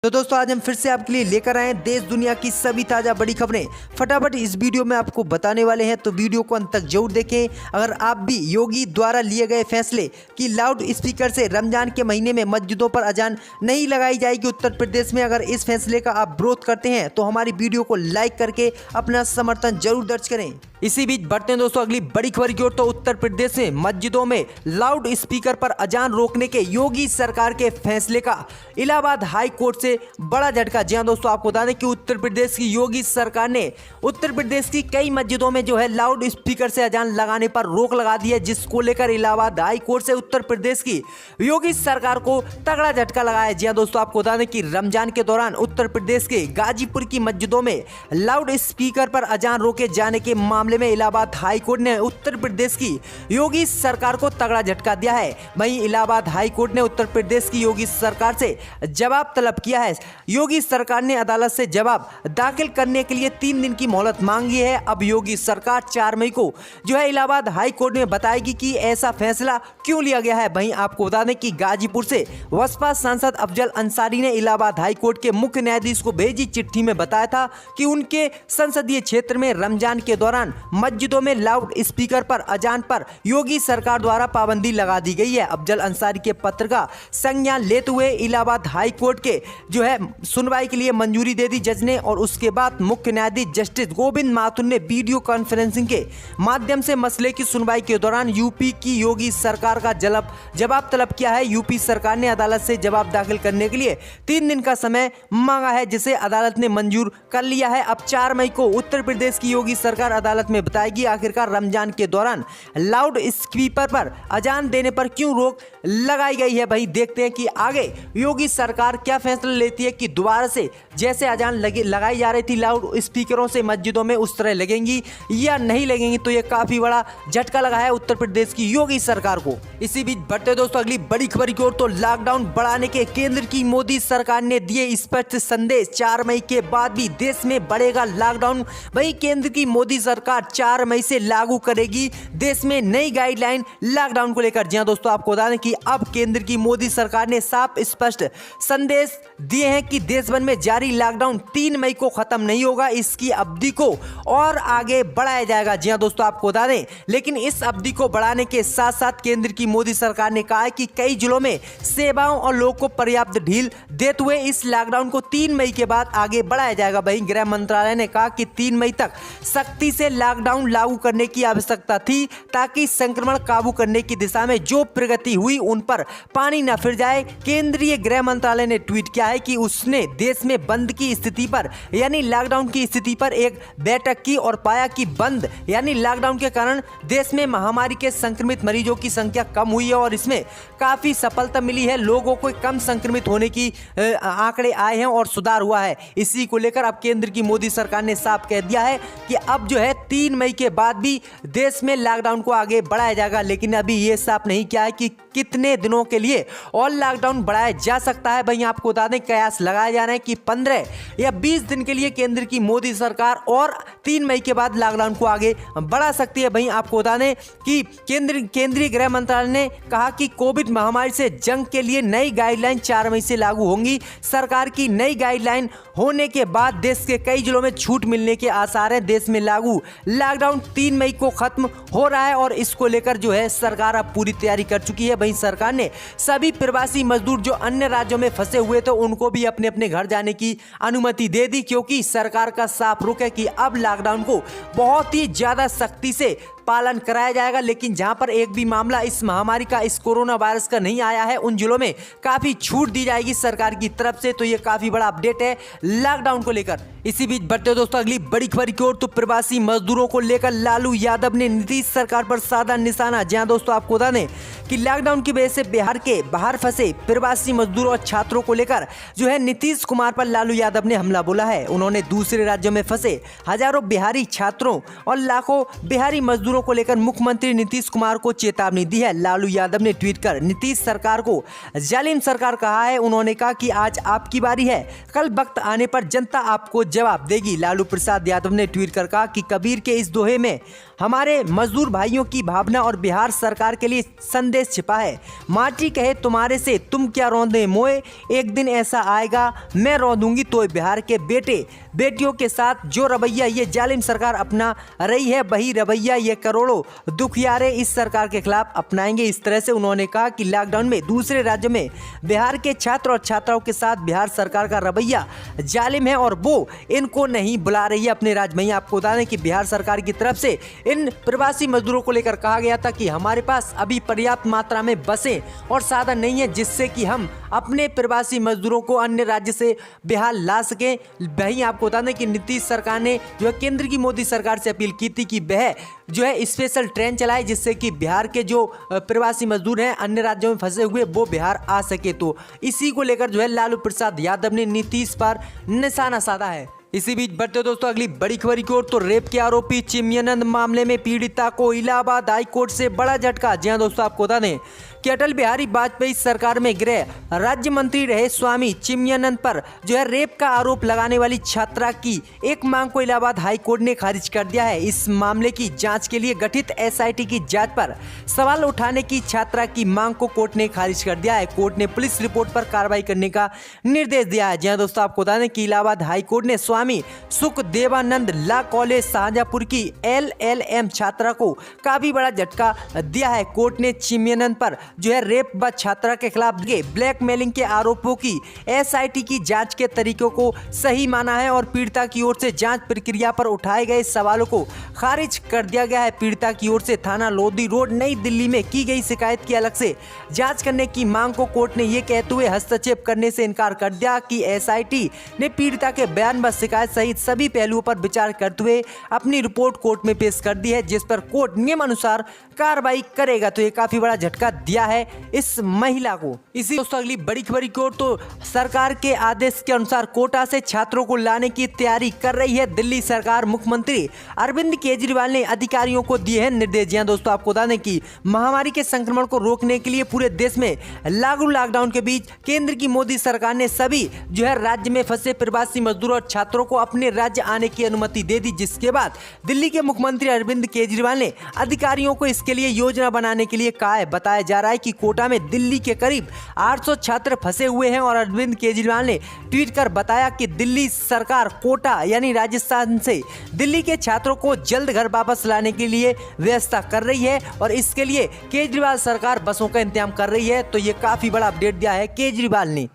तो दोस्तों आज हम फिर से आपके लिए लेकर आए हैं देश दुनिया की सभी ताज़ा बड़ी खबरें। फटाफट इस वीडियो में आपको बताने वाले हैं, तो वीडियो को अंत तक जरूर देखें। अगर आप भी योगी द्वारा लिए गए फैसले कि लाउड स्पीकर से रमजान के महीने में मस्जिदों पर अजान नहीं लगाई जाएगी उत्तर प्रदेश में, अगर इस फैसले का आप विरोध करते हैं तो हमारी वीडियो को लाइक करके अपना समर्थन जरूर दर्ज करें। इसी बीच बढ़ते हैं दोस्तों अगली बड़ी खबर की ओर। तो उत्तर प्रदेश में मस्जिदों में लाउड स्पीकर पर अजान रोकने के योगी सरकार के फैसले का इलाहाबाद हाई कोर्ट से बड़ा झटका। जी हां दोस्तों, आपको बता दें कि उत्तर प्रदेश की योगी सरकार ने उत्तर प्रदेश की कई मस्जिदों में जो है लाउड स्पीकर से अजान लगाने पर रोक लगा दी है, जिसको लेकर इलाहाबाद हाई कोर्ट से उत्तर प्रदेश की योगी सरकार को तगड़ा झटका लगा है। जी हां दोस्तों, आपको बता दें कि रमजान के दौरान उत्तर प्रदेश के गाजीपुर की मस्जिदों में लाउड स्पीकर पर अजान रोके जाने के मामले में इलाहाबाद हाई कोर्ट ने उत्तर प्रदेश की योगी सरकार को तगड़ा झटका दिया है। वहीं इलाहाबाद हाई कोर्ट ने उत्तर प्रदेश की योगी सरकार से जवाब तलब किया है। योगी सरकार ने अदालत से जवाब दाखिल करने के लिए 3 दिन की मोहलत मांगी है। अब योगी सरकार 4 मई को जो है इलाहाबाद हाई कोर्ट में बताएगी कि ऐसा फैसला क्यों लिया गया है। वहीं आपको बता दें कि गाजीपुर से बसपा सांसद अफजल अंसारी ने इलाहाबाद हाई कोर्ट के मुख्य न्यायाधीश को भेजी चिट्ठी में बताया था कि उनके संसदीय क्षेत्र में रमजान के दौरान मस्जिदों में लाउड स्पीकर पर अजान पर योगी सरकार द्वारा पाबंदी लगा दी गई है। अफजल अंसारी के पत्र का संज्ञान लेते हुए इलाहाबाद हाई कोर्ट के जो है सुनवाई के लिए मंजूरी दे दी जज ने, और उसके बाद मुख्य न्यायाधीश जस्टिस गोविंद माथुर ने वीडियो कॉन्फ्रेंसिंग के माध्यम से मसले की सुनवाई के दौरान यूपी की योगी सरकार का जवाब तलब किया है। यूपी सरकार ने अदालत से जवाब दाखिल करने के लिए 3 दिन का समय मांगा है, जिसे अदालत ने मंजूर कर लिया है। अब 4 मई को उत्तर प्रदेश की योगी सरकार अदालत में बताएगी आखिरकार रमजान के दौरान लाउड स्पीकर पर अजान देने पर क्यों रोक लगाई गई है। भाई देखते हैं कि आगे योगी सरकार क्या फैसला लेती है कि दोबारा से जैसे अजान लगाई जा रही थी लाउड स्पीकरों से मस्जिदों में उस तरह लगेंगी या नहीं लगेंगी। तो ये काफी बड़ा झटका लगा है उत्तर प्रदेश की योगी सरकार को। इसी बीच बढ़ते दोस्तों अगली बड़ी खबर की ओर। तो लॉकडाउन बढ़ाने के केंद्र की मोदी सरकार ने दिए स्पष्ट संदेश, 4 मई के बाद भी देश में बढ़ेगा लॉकडाउन। वही केंद्र की मोदी सरकार 4 मई से लागू करेगी देश में नई गाइडलाइन लॉकडाउन को लेकर। जी हां दोस्तों, आपको बता दें कि अब केंद्र की मोदी सरकार ने साफ स्पष्ट संदेश दिए हैं कि देश भर में जारी लॉकडाउन 3 मई को खत्म नहीं होगा, इसकी अवधि को और आगे बढ़ाया जाएगा। जी हां दोस्तों, आपको बता दें लेकिन इस अवधि को बढ़ाने के साथ साथ केंद्र की मोदी सरकार ने कहा है कि कई जिलों में सेवाओं और लोगों को पर्याप्त ढील देते हुए इस लॉकडाउन को 3 मई के बाद आगे बढ़ाया जाएगा। वहीं गृह मंत्रालय ने कहा कि 3 मई तक सख्ती से लॉकडाउन लागू करने की आवश्यकता थी ताकि संक्रमण काबू करने की दिशा में जो प्रगति हुई उन पर पानी न फिर जाए। केंद्रीय गृह मंत्रालय ने ट्वीट किया है कि उसने देश में बंद की स्थिति पर यानी लॉकडाउन की स्थिति पर एक बैठक की और पाया कि बंद यानी लॉकडाउन के कारण देश में महामारी के संक्रमित मरीजों की संख्या कम हुई है और इसमें काफी सफलता मिली है। लोगों को कम संक्रमित होने की आंकड़े आए हैं और सुधार हुआ है। इसी को लेकर अब केंद्र की मोदी सरकार ने साफ कह दिया है कि अब जो है 3 मई के बाद भी देश में लॉकडाउन को आगे बढ़ाया जाएगा, लेकिन अभी ये साफ नहीं किया है कि कितने दिनों के लिए और लॉकडाउन बढ़ाया जा सकता है। भाई आपको बता दें कयास लगाए जा रहे हैं कि 15 या 20 दिन के लिए केंद्र की मोदी सरकार और 3 मई के बाद लॉकडाउन को आगे बढ़ा सकती है। भाई आपको बता दें कि केंद्रीय गृह मंत्रालय ने कहा कि कोविड महामारी से जंग के लिए नई गाइडलाइन 4 मई से लागू होंगी। सरकार की नई गाइडलाइन होने के बाद देश के कई जिलों में छूट मिलने के आसार हैं। देश में लागू लॉकडाउन 3 मई को खत्म हो रहा है और इसको लेकर जो है सरकार अब पूरी तैयारी कर चुकी है। वहीं सरकार ने सभी प्रवासी मजदूर जो अन्य राज्यों में फंसे हुए थे उनको भी अपने अपने घर जाने की अनुमति दे दी, क्योंकि सरकार का साफ रुख है कि अब लॉकडाउन को बहुत ही ज्यादा सख्ती से पालन कराया जाएगा। लेकिन जहां पर एक भी मामला इस महामारी का, इस कोरोना वायरस का नहीं आया है, उन जिलों में काफी छूट दी जाएगी सरकार की तरफ से। तो ये काफी बड़ा अपडेट है लॉकडाउन को लेकर। इसी बीच बढ़ते दोस्तों अगली बड़ी खबर की ओर। तो प्रवासी मजदूरों को लेकर लालू यादव ने नीतीश सरकार पर साधा निशाना। जहां दोस्तों आपको बता दें कि लॉकडाउन की वजह से बिहार के बाहर फंसे प्रवासी मजदूरों और छात्रों को लेकर जो है नीतीश कुमार पर लालू यादव ने हमला बोला है। उन्होंने दूसरे राज्यों में फंसे हजारों बिहारी छात्रों और लाखों बिहारी मजदूरों को लेकर मुख्यमंत्री नीतीश कुमार को चेतावनी दी है। लालू यादव ने ट्वीट कर नीतीश सरकार को जालिम सरकार कहा है। उन्होंने कहा कि आज आपकी बारी है, कल वक्त आने पर जनता आपको जवाब देगी। लालू प्रसाद यादव ने ट्वीट कर कहा कि कबीर के इस दोहे में हमारे मजदूर भाइयों की भावना और बिहार सरकार के लिए संदेश छिपा है। माटी कहे तुम्हारे से तुम क्या रौंदे मोए, एक दिन ऐसा आएगा मैं रौंदूंगी तो बिहार के बेटे बेटियों के साथ जो रवैया ये जालिम सरकार अपना रही है, वही रवैया ये करोड़ों दुखियारे इस सरकार के खिलाफ अपनाएंगे। इस तरह से उन्होंने कहा कि लॉकडाउन में दूसरे राज्यों में बिहार के छात्र और छात्राओं के साथ बिहार सरकार का रवैया जालिम है और वो इनको नहीं बुला रही है अपने राज्य में। आपको बता दें कि बिहार सरकार की तरफ से इन प्रवासी मजदूरों को लेकर कहा गया था कि हमारे पास अभी पर्याप्त मात्रा में बसें और साधन नहीं है जिससे कि हम अपने प्रवासी मजदूरों को अन्य राज्य से बिहार ला सकें। वहीं आपको बता दें कि नीतीश सरकार ने जो है केंद्र की मोदी सरकार से अपील की थी कि वह जो है स्पेशल ट्रेन चलाए जिससे कि बिहार के जो प्रवासी मजदूर हैं अन्य राज्यों में फंसे हुए वो बिहार आ सके। तो इसी को लेकर जो है लालू प्रसाद यादव ने नीतीश पर निशाना साधा है। इसी बीच बढ़ते दोस्तों अगली बड़ी खबर की ओर। तो रेप के आरोपी चिन्मयानंद मामले में पीड़िता को इलाहाबाद हाई कोर्ट से बड़ा झटका। जी हां दोस्तों, आपको बता दें कि अटल बिहारी वाजपेयी सरकार में गृह राज्य मंत्री रहे स्वामी चिन्मयानंद पर जो है रेप का आरोप लगाने वाली छात्रा की एक मांग को इलाहाबाद हाई कोर्ट ने खारिज कर दिया है। इस मामले की जांच के लिए गठित एसआईटी की जांच पर सवाल उठाने की छात्रा की मांग को कोर्ट ने खारिज कर दिया है। कोर्ट ने पुलिस रिपोर्ट पर कार्रवाई करने का निर्देश दिया है। जी हां दोस्तों, आपको बता दें कि इलाहाबाद हाई कोर्ट ने स्वामी सुखदेवानंद लॉ कॉलेज शाहजहांपुर की एलएलएम छात्रा को काफी बड़ा झटका दिया है। कोर्ट ने चिन्मयानंद पर जो है रेप व छात्रा के खिलाफ ब्लैकमेलिंग के आरोपों की एसआईटी की जांच के तरीकों को सही माना है और पीड़िता की ओर से जांच प्रक्रिया पर उठाए गए सवालों को खारिज कर दिया गया है। पीड़िता की ओर से थाना लोधी रोड नई दिल्ली में की गई शिकायत की अलग से जांच करने की मांग को कोर्ट ने यह कहते हुए हस्तक्षेप करने से इनकार कर दिया कि एसआईटी ने पीड़िता के बयान व शिकायत सहित सभी पहलुओं पर विचार करते हुए अपनी रिपोर्ट कोर्ट में पेश कर दी है जिस पर कोर्ट नियम अनुसार कार्रवाई करेगा। तो ये काफी बड़ा झटका दिया है इस महिला को। इसी दोस्तों अगली बड़ी खबर की ओर। तो सरकार के आदेश के अनुसार कोटा से छात्रों को लाने की तैयारी कर रही है दिल्ली सरकार। मुख्यमंत्री अरविंद केजरीवाल ने अधिकारियों को दिए हैं निर्देश। जी हां दोस्तों, आपको बता दें कि महामारी के संक्रमण को रोकने के लिए पूरे देश में लागू लॉकडाउन के बीच केंद्र की मोदी सरकार ने सभी जो है राज्य में फंसे प्रवासी मजदूरों और छात्रों को अपने राज्य आने की अनुमति दे दी, जिसके बाद दिल्ली के मुख्यमंत्री अरविंद केजरीवाल ने अधिकारियों को इसके लिए योजना बनाने के लिए कहा है। बताया जा रहा है कि कोटा में दिल्ली के करीब 800 छात्र फंसे हुए हैं और अरविंद केजरीवाल ने ट्वीट कर बताया कि दिल्ली सरकार कोटा यानी राजस्थान से दिल्ली के छात्रों को जल्द घर वापस लाने के लिए व्यवस्था कर रही है और इसके लिए केजरीवाल सरकार बसों का इंतजाम कर रही है। तो ये काफी बड़ा अपडेट दिया है केजरीवाल ने।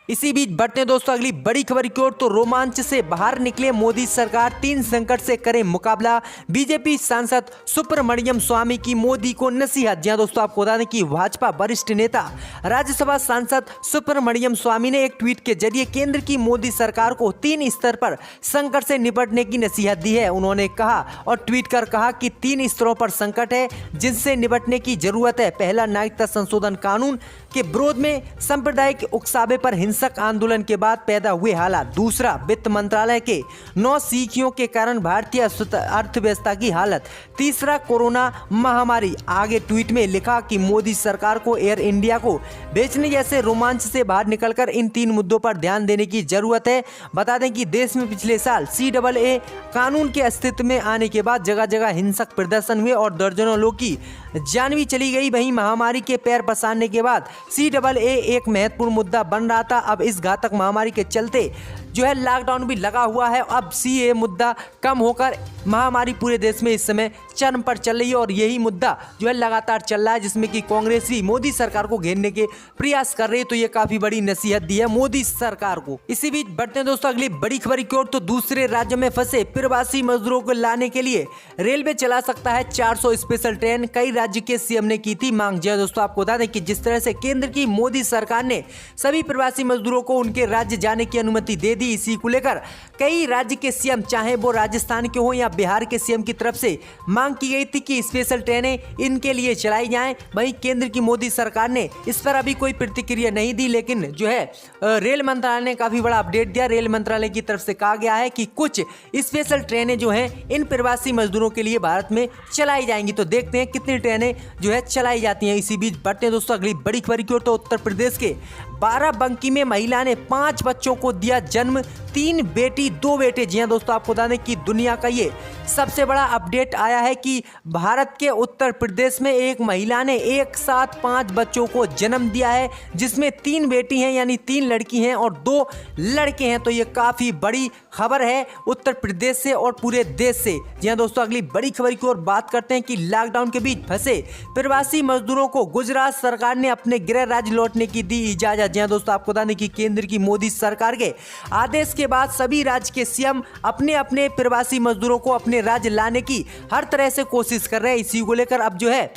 इसी बीच बढ़ते दोस्तों अगली बड़ी खबर की ओर। तो रोमांच से बाहर निकले मोदी सरकार, 3 संकट से करे मुकाबला। बीजेपी सांसद सुब्रमण्यम स्वामी की मोदी को नसीहत। जी हां दोस्तों, आपको बता दें कि भाजपा वरिष्ठ नेता राज्यसभा सांसद सुब्रमण्यम स्वामी ने एक ट्वीट के जरिए केंद्र की मोदी सरकार को 3 स्तर पर संकट से निपटने की नसीहत दी है। उन्होंने कहा और ट्वीट कर कहा कि 3 स्तरों पर संकट है जिनसे निपटने की जरूरत है। पहला, नागरिकता संशोधन कानून के विरोध में सांप्रदायिक उकसावे पर हिंसक आंदोलन के बाद पैदा हुए हालात। दूसरा, वित्त मंत्रालय के 9 सीखियों के कारण भारतीय अर्थव्यवस्था की हालत। तीसरा, कोरोना महामारी। आगे ट्वीट में लिखा कि मोदी सरकार को एयर इंडिया को बेचने जैसे रोमांच से बाहर निकलकर इन 3 मुद्दों पर ध्यान देने की जरूरत है। बता दें कि देश में पिछले साल CAA कानून के अस्तित्व में आने के बाद जगह जगह हिंसक प्रदर्शन हुए और दर्जनों लोगों की जान भी चली गई। वहीं महामारी के पैर पसारने के बाद CAA एक महत्वपूर्ण मुद्दा बन रहा था। अब इस घातक महामारी के चलते जो है लॉकडाउन भी लगा हुआ है। अब CAA मुद्दा कम होकर महामारी पूरे देश में इस समय चरम पर चल रही है और यही मुद्दा जो है लगातार चल रहा है जिसमें कि कांग्रेस भी मोदी सरकार को घेरने के प्रयास कर रही है। तो ये काफी बड़ी नसीहत दी है मोदी सरकार को। इसी बीच बढ़ते हैं दोस्तों अगली बड़ी खबर की ओर। तो दूसरे राज्यों में फंसे प्रवासी मजदूरों को लाने के लिए रेलवे चला सकता है 400 स्पेशल ट्रेन। कई राज्य के CM ने की थी मांग। जो दोस्तों आपको बता दें कि जिस तरह से केंद्र की मोदी सरकार ने सभी प्रवासी मजदूरों को उनके राज्य जाने की अनुमति दे दी, इसी को लेकर कई राज्य के CM चाहे वो राजस्थान के हो या बिहार के CM की तरफ से मांग की गई थी कि स्पेशल ट्रेनें इनके लिए चलाई जाएं। वहीं केंद्र की मोदी सरकार ने इस पर अभी कोई प्रतिक्रिया नहीं दी, लेकिन जो है रेल मंत्रालय ने काफी बड़ा अपडेट दिया। रेल मंत्रालय की तरफ से कहा गया है कि कुछ स्पेशल ट्रेनें जो हैं इन प्रवासी मजदूरों के लिए भारत में चलाई जाएंगी। तो देखते हैं कितनी ट्रेनें जो है चलाई जाती हैं। इसी बीच बढ़ते हैं दोस्तों अगली बड़ी खबर की ओर। तो उत्तर प्रदेश के बाराबंकी में महिला ने 5 बच्चों को दिया जन्म, 3 बेटी 2 बेटे। जी हाँ दोस्तों, आपको बता दें कि दुनिया का ये सबसे बड़ा अपडेट आया है कि भारत के उत्तर प्रदेश में एक महिला ने एक साथ 5 बच्चों को जन्म दिया है, जिसमें 3 बेटी हैं यानी 3 लड़की हैं और 2 लड़के हैं। तो ये काफ़ी बड़ी खबर है उत्तर प्रदेश से और पूरे देश से। जी हाँ दोस्तों, अगली बड़ी खबर की ओर बात करते हैं कि लॉकडाउन के बीच फंसे प्रवासी मजदूरों को गुजरात सरकार ने अपने गृह राज्य लौटने की दी इजाजत। जी हाँ दोस्तों, आपको बता दें कि केंद्र की मोदी सरकार के आदेश के बाद सभी राज्य के सीएम अपने अपने प्रवासी मजदूरों को अपने राज्य लाने की हर तरह से कोशिश कर रहे हैं। इसी को लेकर अब जो है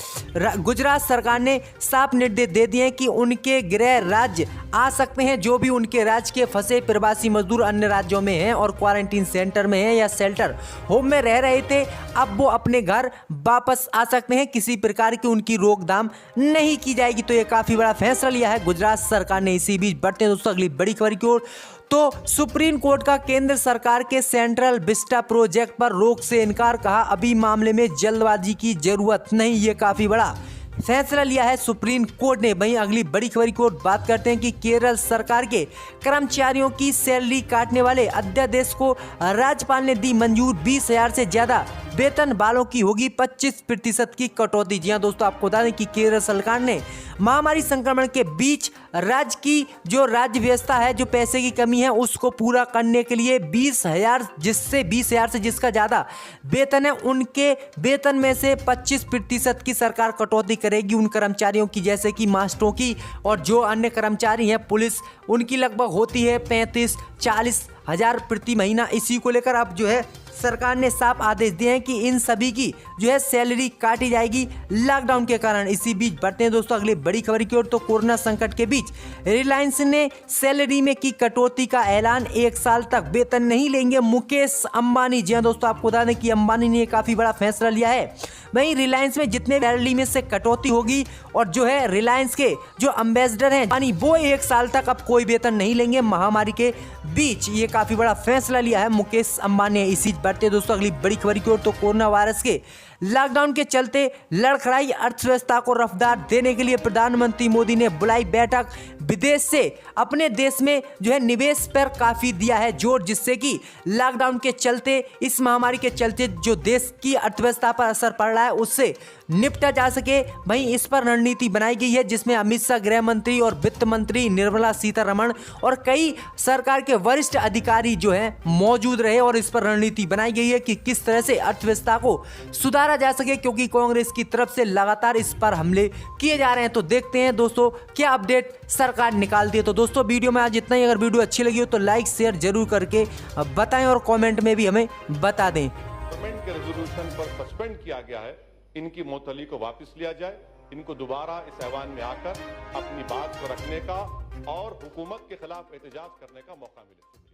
गुजरात सरकार ने साफ निर्देश दे दिए हैं कि उनके गृह राज्य आ सकते हैं। जो भी उनके राज्य के फंसे प्रवासी मजदूर अन्य राज्यों में हैं और क्वारंटीन सेंटर में हैं या शेल्टर होम में रह रहे थे, अब वो अपने घर वापस आ सकते हैं। किसी प्रकार की उनकी रोकथाम नहीं की जाएगी। तो ये काफी बड़ा फैसला लिया है गुजरात सरकार ने। इसी बीच बढ़ते हैं दोस्तों अगली बड़ी खबर की ओर। तो सुप्रीम कोर्ट का केंद्र सरकार के सेंट्रल विस्टा प्रोजेक्ट पर रोक से इनकार, कहा अभी मामले में जल्दबाजी की जरूरत नहीं। ये काफी बड़ा फैसला लिया है सुप्रीम कोर्ट ने। वहीं अगली बड़ी खबर की ओर बात करते हैं कि केरल सरकार के कर्मचारियों की सैलरी काटने वाले अध्यादेश को राज्यपाल ने दी मंजूर। 20,000 से ज्यादा वेतन वालों की होगी 25% की कटौती। जी हाँ दोस्तों, आपको बता दें कि केरल सरकार ने महामारी संक्रमण के बीच राज्य की जो राज्य व्यवस्था है, जो पैसे की कमी है, उसको पूरा करने के लिए 20,000 से जिसका ज्यादा वेतन है उनके वेतन में से 25% की सरकार कटौती करेगी उन कर्मचारियों की, जैसे कि मास्टरों की और जो अन्य कर्मचारी हैं पुलिस, उनकी लगभग होती है 35-40 हजार प्रति महीना। इसी को लेकर अब जो है सरकार ने साफ आदेश दिए हैं कि इन सभी की जो है सैलरी काटी जाएगी लॉकडाउन के कारण। इसी बीच बढ़ते हैं दोस्तों अगली बड़ी खबर की ओर। तो कोरोना संकट के बीच रिलायंस ने सैलरी में की कटौती का ऐलान, 1 साल तक वेतन नहीं लेंगे मुकेश अंबानी। जी हाँ दोस्तों, आपको बता दें कि अंबानी ने काफी बड़ा फैसला लिया है। वहीं रिलायंस में जितने सैलरी में से कटौती होगी और जो है रिलायंस के जो एम्बेसडर हैं अंबानी, वो 1 साल तक अब कोई वेतन नहीं लेंगे महामारी के बीच। ये काफी बड़ा फैसला लिया है मुकेश अंबानी ने। इसी बढ़ते दोस्तों अगली बड़ी खबर की ओर। तो कोरोना वायरस के लॉकडाउन के चलते लड़खड़ाई अर्थव्यवस्था को रफ्तार देने के लिए प्रधानमंत्री मोदी ने बुलाई बैठक। विदेश से अपने देश में जो है निवेश पर काफी दिया है जोर, जिससे कि लॉकडाउन के चलते, इस महामारी के चलते जो देश की अर्थव्यवस्था पर असर पड़ रहा है उससे निपटा जा सके। वहीं इस पर रणनीति बनाई गई है, जिसमें अमित शाह गृह मंत्री और वित्त मंत्री निर्मला सीतारमण और कई सरकार के वरिष्ठ अधिकारी जो हैं मौजूद रहे और इस पर रणनीति बनाई गई है कि किस तरह से अर्थव्यवस्था को सुधारा जा सके, क्योंकि कांग्रेस की तरफ से लगातार इस पर हमले किए जा रहे हैं। तो देखते हैं दोस्तों क्या अपडेट सरकार निकालती है। तो दोस्तों वीडियो में आज इतना ही। अगर वीडियो अच्छी लगी हो तो लाइक शेयर जरूर करके बताएं और कमेंट में भी हमें बता दें। पार्लियामेंट के रेजोल्यूशन पर सस्पेंड किया गया है, इनकी मुअत्तली को वापस लिया जाए। इनको दोबारा इस ऐवान में आकर अपनी बात को रखने का और हुकूमत के खिलाफ एहतजाज करने का मौका मिले।